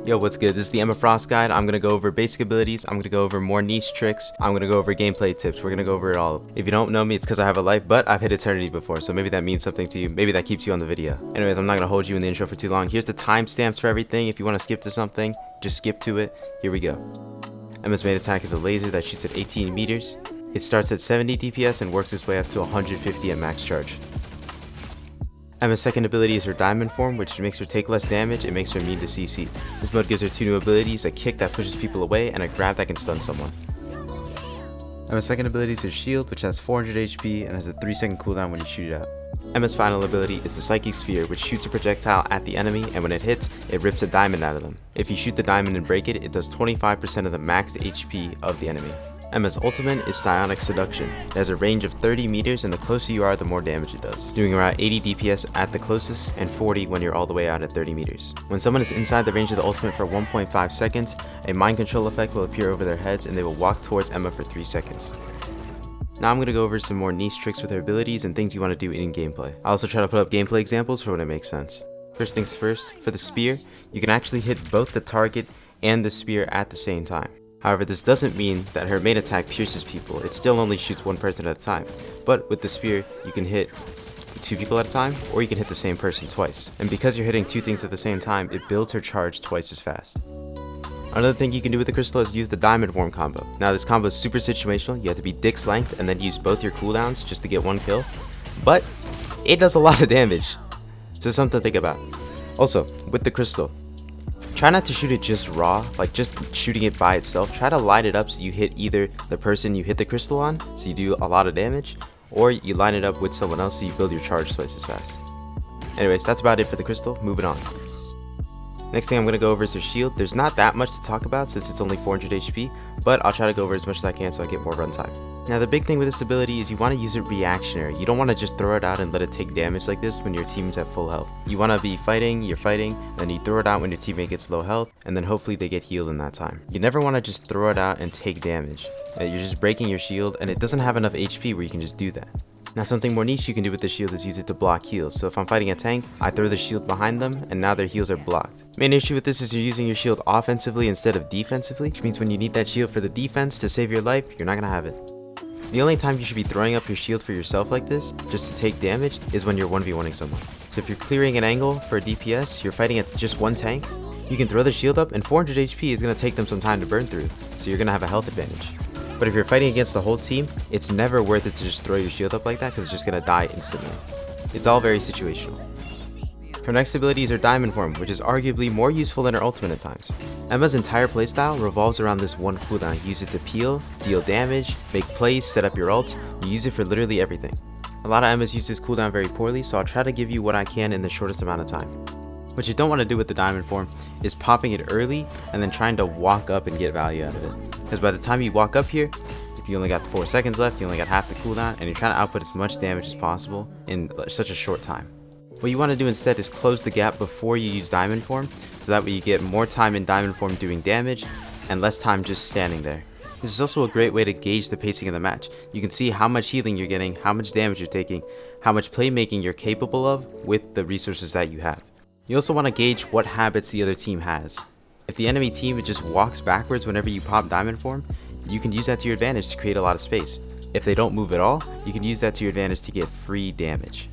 Yo, what's good? This is the Emma Frost Guide. I'm gonna go over basic abilities, I'm gonna go over more niche tricks, I'm gonna go over gameplay tips, we're gonna go over it all. If you don't know me, it's because I have a life, but I've hit eternity before, so maybe that means something to you, maybe that keeps you on the video. Anyways, I'm not gonna hold you in the intro for too long. Here's the timestamps for everything. If you want to skip to something, just skip to it. Here we go. Emma's main attack is a laser that shoots at 18 meters. It starts at 70 DPS and works its way up to 150 at max charge. Emma's second ability is her diamond form, which makes her take less damage and makes her immune to CC. This mode gives her two new abilities, a kick that pushes people away and a grab that can stun someone. Emma's second ability is her shield, which has 400 HP and has a 3-second cooldown when you shoot it out. Emma's final ability is the Psychic Sphere, which shoots a projectile at the enemy, and when it hits, it rips a diamond out of them. If you shoot the diamond and break it, it does 25% of the max HP of the enemy. Emma's ultimate is Psionic Seduction. It has a range of 30 meters, and the closer you are, the more damage it does, doing around 80 DPS at the closest and 40 when you're all the way out at 30 meters. When someone is inside the range of the ultimate for 1.5 seconds, a mind control effect will appear over their heads and they will walk towards Emma for 3 seconds. Now I'm going to go over some more niche tricks with her abilities and things you want to do in gameplay. I'll also try to put up gameplay examples for when it makes sense. First things first, for the spear, you can actually hit both the target and the spear at the same time. However, this doesn't mean that her main attack pierces people, it still only shoots one person at a time. But with the spear, you can hit 2 people at a time, or you can hit the same person twice. And because you're hitting 2 things at the same time, it builds her charge twice as fast. Another thing you can do with the crystal is use the diamond form combo. Now this combo is super situational, you have to be Dick's length and then use both your cooldowns just to get 1 kill. But it does a lot of damage, so something to think about. Also, with the crystal, try not to shoot it just raw, like just shooting it by itself. Try to line it up so you hit either the person you hit the crystal on, so you do a lot of damage, or you line it up with someone else so you build your charge twice as fast. Anyways, that's about it for the crystal. Moving on. Next thing I'm going to go over is her shield. There's not that much to talk about since it's only 400 HP, but I'll try to go over as much as I can so I get more runtime. Now the big thing with this ability is you want to use it reactionary. You don't want to just throw it out and let it take damage like this when your team is at full health. You want to be fighting, you're fighting, then you throw it out when your teammate gets low health, and then hopefully they get healed in that time. You never want to just throw it out and take damage. You're just breaking your shield, and it doesn't have enough HP where you can just do that. Now something more niche you can do with the shield is use it to block heals. So if I'm fighting a tank, I throw the shield behind them and now their heals are blocked. Main issue with this is you're using your shield offensively instead of defensively, which means when you need that shield for the defense to save your life, you're not gonna have it. The only time you should be throwing up your shield for yourself like this, just to take damage, is when you're 1v1ing someone. So if you're clearing an angle for a DPS, you're fighting at just one tank, you can throw the shield up and 400 HP is gonna take them some time to burn through, so you're gonna have a health advantage. But if you're fighting against the whole team, it's never worth it to just throw your shield up like that because it's just going to die instantly. It's all very situational. Her next ability is her diamond form, which is arguably more useful than her ultimate at times. Emma's entire playstyle revolves around this one cooldown. You use it to peel, deal damage, make plays, set up your ult. You use it for literally everything. A lot of Emmas use this cooldown very poorly, so I'll try to give you what I can in the shortest amount of time. What you don't want to do with the diamond form is popping it early and then trying to walk up and get value out of it. Because by the time you walk up here, if you only got 4 seconds left, you only got half the cooldown, and you're trying to output as much damage as possible in such a short time. What you want to do instead is close the gap before you use diamond form, so that way you get more time in diamond form doing damage and less time just standing there. This is also a great way to gauge the pacing of the match. You can see how much healing you're getting, how much damage you're taking, how much playmaking you're capable of with the resources that you have. You also want to gauge what habits the other team has. If the enemy team just walks backwards whenever you pop diamond form, you can use that to your advantage to create a lot of space. If they don't move at all, you can use that to your advantage to get free damage.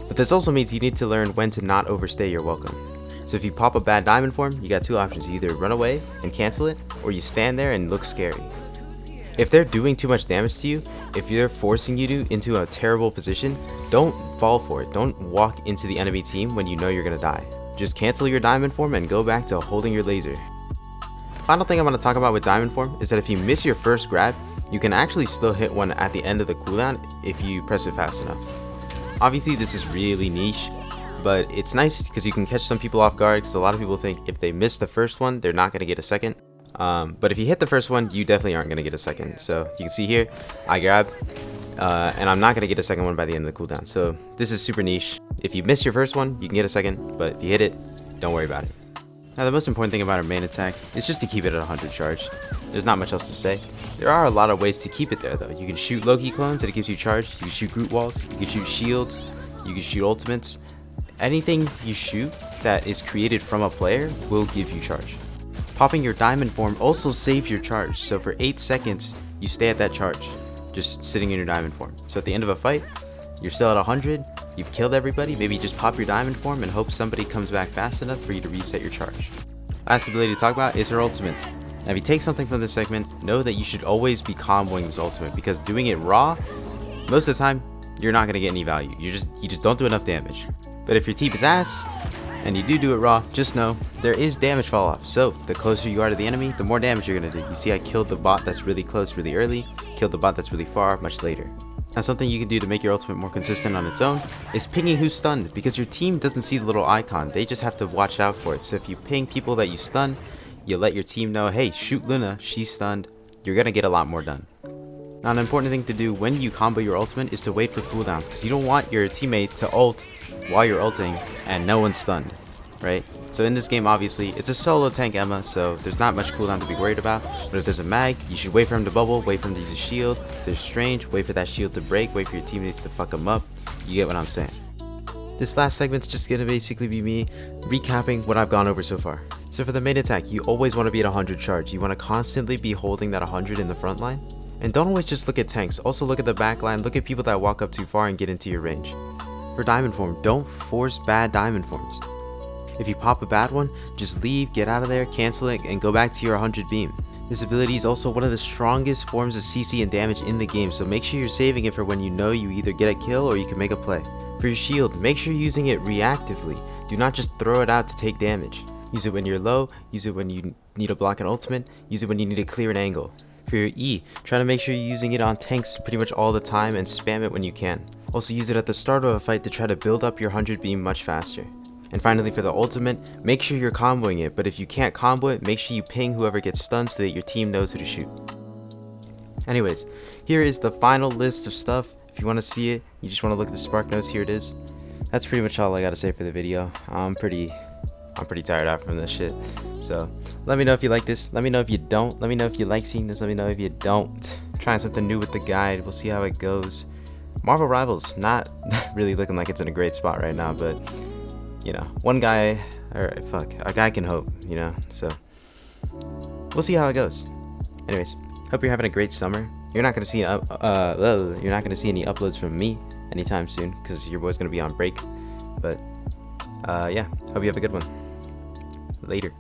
But this also means you need to learn when to not overstay your welcome. So if you pop a bad diamond form, you got 2 options. You either run away and cancel it, or you stand there and look scary. If they're doing too much damage to you, if they're forcing you into a terrible position, don't fall for it. Don't walk into the enemy team when you know you're gonna die. Just cancel your diamond form and go back to holding your laser. Final thing I want to talk about with diamond form is that if you miss your first grab, you can actually still hit one at the end of the cooldown if you press it fast enough. Obviously this is really niche, but it's nice because you can catch some people off guard, because a lot of people think if they miss the first one, they're not going to get a second. But if you hit the first one, you definitely aren't going to get a second. So you can see here, I grab, and I'm not going to get a second one by the end of the cooldown. So this is super niche. If you miss your first one, you can get a second, but if you hit it, don't worry about it. Now the most important thing about our main attack is just to keep it at 100 charge. There's not much else to say. There are a lot of ways to keep it there though. You can shoot Loki clones and it gives you charge. You can shoot Groot walls. You can shoot shields. You can shoot ultimates. Anything you shoot that is created from a player will give you charge. Popping your diamond form also saves your charge, so for 8 seconds, you stay at that charge, just sitting in your diamond form. So at the end of a fight, you're still at 100, you've killed everybody, maybe you just pop your diamond form and hope somebody comes back fast enough for you to reset your charge. Last ability to talk about is her ultimate. Now if you take something from this segment, know that you should always be comboing this ultimate, because doing it raw, most of the time, you're not going to get any value. You just don't do enough damage. But if your team is ass, and you do it raw, just know there is damage fall off. So the closer you are to the enemy, the more damage you're gonna do. You see I killed the bot that's really close really early, killed the bot that's really far much later. Now something you can do to make your ultimate more consistent on its own is pinging who's stunned, because your team doesn't see the little icon, they just have to watch out for it. So if you ping people that you stun, you let your team know, hey, shoot Luna, she's stunned, you're gonna get a lot more done. Now an important thing to do when you combo your ultimate is to wait for cooldowns, because you don't want your teammate to ult while you're ulting and no one's stunned, right? So in this game, obviously, it's a solo tank Emma, so there's not much cooldown to be worried about. But if there's a mag, you should wait for him to bubble, wait for him to use a shield. If there's strange, wait for that shield to break, wait for your teammates to fuck him up. You get what I'm saying. This last segment's just gonna basically be me recapping what I've gone over so far. So for the main attack, you always want to be at 100 charge. You want to constantly be holding that 100 in the front line. And don't always just look at tanks, also look at the back line, look at people that walk up too far and get into your range. For diamond form, don't force bad diamond forms. If you pop a bad one, just leave, get out of there, cancel it, and go back to your 100 beam. This ability is also one of the strongest forms of CC and damage in the game, so make sure you're saving it for when you know you either get a kill or you can make a play. For your shield, make sure you're using it reactively. Do not just throw it out to take damage. Use it when you're low, use it when you need to block an ultimate, use it when you need to clear an angle. For your E, try to make sure you're using it on tanks pretty much all the time and spam it when you can. Also use it at the start of a fight to try to build up your 100 beam much faster. And finally for the ultimate, make sure you're comboing it, but if you can't combo it, make sure you ping whoever gets stunned so that your team knows who to shoot. Anyways, here is the final list of stuff. If you want to see it, you just want to look at the spark notes, here it is. That's pretty much all I gotta say for the video. I'm pretty tired out from this shit. So let me know if you like this, let me know if you don't, let me know if you like seeing this, let me know if you don't. Trying something new with the guide, we'll see how it goes. Marvel Rivals, not really looking like it's in a great spot right now, but you know, a guy can hope, you know, so we'll see how it goes. Anyways, hope you're having a great summer. You're not gonna see any uploads from me anytime soon because your boy's gonna be on break, but yeah, hope you have a good one. Later.